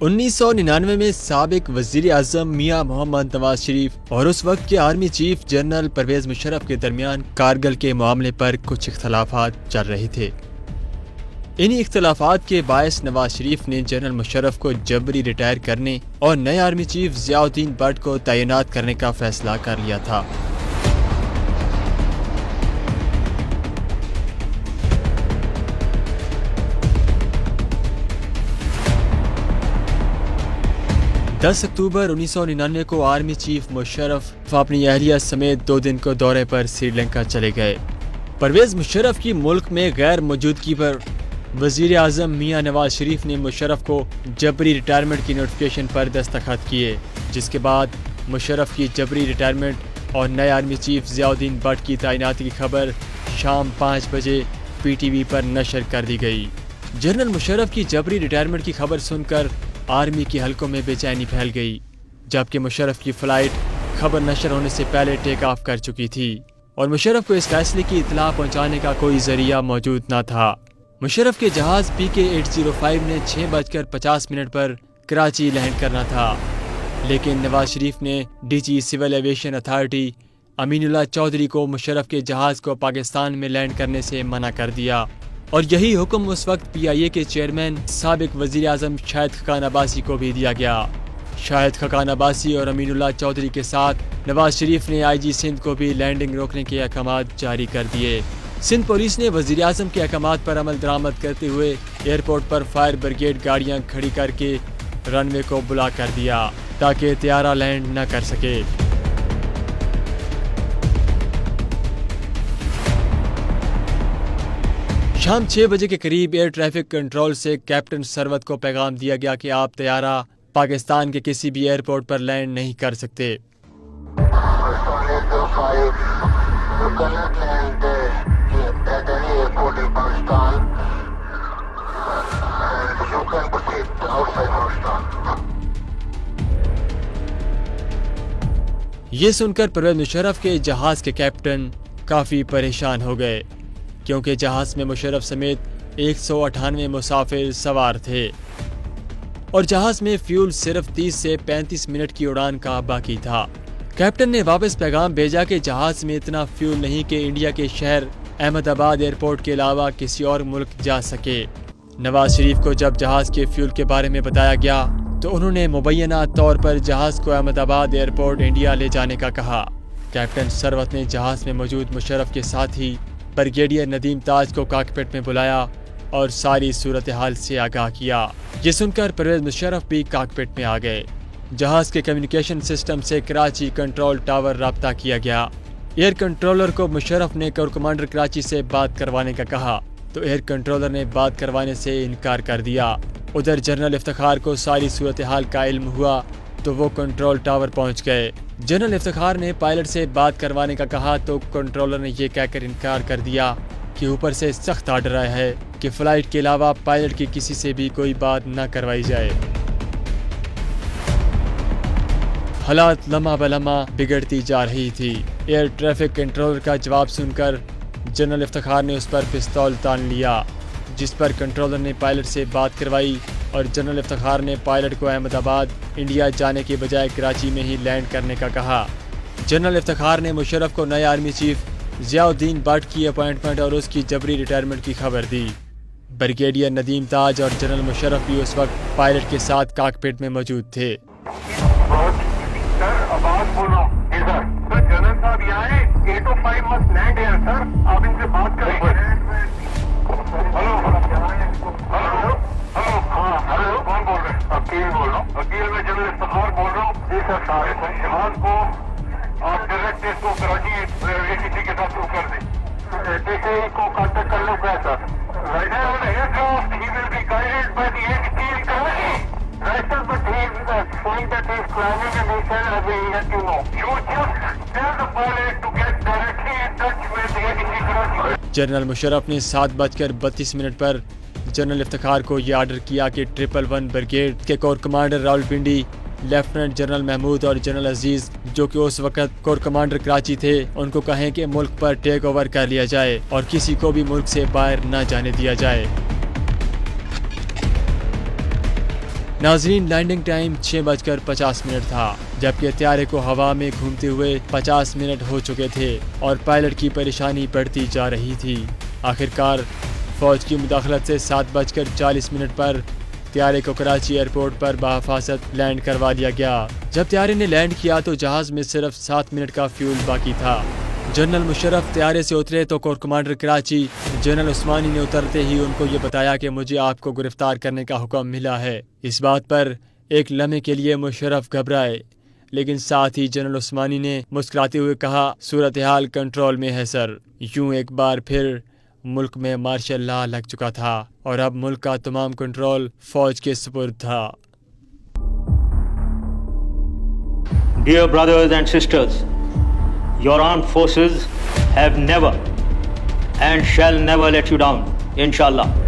انیس سو 99 میں سابق وزیر اعظم میاں محمد نواز شریف اور اس وقت کے army chief general Pervez Musharraf کے درمیان کارگل کے معاملے پر کچھ اختلافات چل رہے تھے۔ انہی اختلافات کے باعث نواز شریف نے جنرل مشرف کو جبری ریٹائر کرنے اور نئے army chief Zia Uddin but کو تعینات کرنے کا فیصلہ کر لیا تھا۔ 10 اکتوبر 1999 کو آرمی چیف مشرف اپنی اہلیہ سمیت 2 دن کو دورے پر سری لنکا چلے گئے۔ پرویز مشرف کی ملک میں غیر موجودگی پر وزیر اعظم میاں نواز شریف نے مشرف کو جبری ریٹائرمنٹ کی نوٹیفیکیشن پر دستخط کیے، جس کے بعد مشرف کی جبری ریٹائرمنٹ اور نئے army chief Zia Uddin but کی تعیناتی کی خبر شام 5 بجے پی ٹی وی پر نشر کر دی گئی۔ جنرل مشرف کی جبری ریٹائرمنٹ کی خبر سن کر آرمی کے حلقوں میں بے چینی پھیل گئی، جبکہ مشرف کی فلائٹ خبر نشر ہونے سے پہلے ٹیک آف کر چکی تھی اور مشرف کو اس فیصلے کی اطلاع پہنچانے کا کوئی ذریعہ موجود نہ تھا۔ مشرف کے جہاز PK-805 نے 6:50 پر کراچی لینڈ کرنا تھا، لیکن نواز شریف نے D G civil aviation authority Aminullah Chaudhry کو مشرف کے جہاز کو پاکستان میں لینڈ کرنے سے منع کر دیا، اور یہی حکم اس وقت PIA کے چیئرمین سابق وزیر اعظم شاہد خاقان عباسی کو بھی دیا گیا۔ شاہد خاقان عباسی اور امین اللہ چودھری کے ساتھ نواز شریف نے IG سندھ کو بھی لینڈنگ روکنے کے احکامات جاری کر دیے۔ سندھ پولیس نے وزیر اعظم کے احکامات پر عمل درآمد کرتے ہوئے ایئرپورٹ پر فائر بریگیڈ گاڑیاں کھڑی کر کے رن وے کو بلاک کر دیا تاکہ طیارہ لینڈ نہ کر سکے۔ شام 6 بجے کے قریب ایئر ٹریفک کنٹرول سے کیپٹن سرورت کو پیغام دیا گیا کہ آپ طیارہ پاکستان کے کسی بھی ایئرپورٹ پر لینڈ نہیں کر سکتے۔ یہ سن کر پرویز مشرف کے جہاز کے کیپٹن کافی پریشان ہو گئے، کیونکہ جہاز میں مشرف سمیت 198 مسافر سوار تھے اور جہاز میں فیول صرف 30 سے 35 منٹ کی اڑان کا باقی تھا۔ کیپٹن نے واپس پیغام بھیجا کہ جہاز میں اتنا فیول نہیں کہ انڈیا کے شہر احمد آباد ایئرپورٹ کے علاوہ کسی اور ملک جا سکے۔ نواز شریف کو جب جہاز کے فیول کے بارے میں بتایا گیا تو انہوں نے مبینہ طور پر جہاز کو احمد آباد ایئرپورٹ انڈیا لے جانے کا کہا۔ کیپٹن سرورت نے جہاز میں موجود مشرف کے ساتھ ہی بریگیڈیئر ندیم تاج کو کاکپٹ میں بلایا اور ساری صورتحال سے آگاہ کیا۔ یہ سن کر پرویز مشرف بھی کاکپٹ میں آ گئے۔ جہاز کے کمیونیکیشن سسٹم سے کراچی کنٹرول ٹاور رابطہ کیا گیا۔ ایئر کنٹرولر کو مشرف نے کور کمانڈر کراچی سے بات کروانے کا کہا تو ایئر کنٹرولر نے بات کروانے سے انکار کر دیا۔ ادھر جنرل افتخار کو ساری صورتحال کا علم ہوا تو وہ کنٹرول ٹاور پہنچ گئے۔ جنرل افتخار نے پائلٹ سے بات کروانے کا کہا تو کنٹرولر نے یہ کہہ کر انکار کر دیا کہ اوپر سے سخت آرڈر آیا ہے کہ فلائٹ کے علاوہ پائلٹ کی کسی سے بھی کوئی بات نہ کروائی جائے۔ حالات لمحہ بلمحہ بگڑتی جا رہی تھی۔ ایئر ٹریفک کنٹرولر کا جواب سن کر جنرل افتخار نے اس پر پستول تان لیا، جس پر کنٹرولر نے پائلٹ سے بات کروائی اور جنرل افتخار نے پائلٹ کو احمد آباد انڈیا جانے کے بجائے کراچی میں ہی لینڈ کرنے کا کہا۔ جنرل افتخار نے مشرف کو نئے army chief Zia Uddin but کی اپائنٹمنٹ اور اس کی جبری ریٹائرمنٹ کی خبر دی۔ بریگیڈیئر ندیم تاج اور جنرل مشرف بھی اس وقت پائلٹ کے ساتھ کاکپٹ میں موجود تھے۔ وکیل میں جنرل افتخار بول رہا ہوں۔ جی سر، شہاد کو آپ ڈائریکٹ اس کو کراچی ACC کے ساتھ شروع کر دیں۔ DCI کو کانٹیکٹ کر لو کیا sir? Rider on aircraft he will be guided by the ACC in Karachi. Rifle, but he is saying that he is climbing and he said I will let you know. You just tell the pilot to get directly in touch with the ACC Karachi. General Musharraf نے 7:32 پر general Iftikhar کو یہ order کیا کہ 111 brigade کے corps commander Rawalpindi lieutenant general Mahmood اور general عزیز جو کہ اس وقت کور کمانڈر کراچی تھے ان کو کہیں کہ ملک پر ٹیک اوور کر لیا جائے اور کسی کو بھی ملک سے باہر نہ جانے دیا جائے۔ ناظرین، لینڈنگ ٹائم 6:50 تھا جبکہ طیارے کو ہوا میں گھومتے ہوئے 50 منٹ ہو چکے تھے اور پائلٹ کی پریشانی بڑھتی جا رہی تھی۔ آخرکار فوج کی مداخلت سے 7:40 پر طیارے کو کراچی ایئرپورٹ پر بحفاظت لینڈ کروا لیا گیا۔ جب طیارے نے لینڈ کیا تو جہاز میں صرف 7 منٹ کا فیول باقی تھا۔ جنرل مشرف طیارے سے اترے تو corps commander Karachi general Usmani نے اترتے ہی ان کو یہ بتایا کہ مجھے آپ کو گرفتار کرنے کا حکم ملا ہے۔ اس بات پر ایک لمحے کے لیے مشرف گھبرائے، لیکن ساتھ ہی جنرل عثمانی نے مسکراتے ہوئے کہا، صورتحال کنٹرول میں ہے سر۔ یوں ایک بار پھر ملک میں مارشل لا لگ چکا تھا اور اب ملک کا تمام کنٹرول فوج کے سپرد تھا۔ Dear brothers and sisters, your armed forces have never and shall never let you down, inshallah.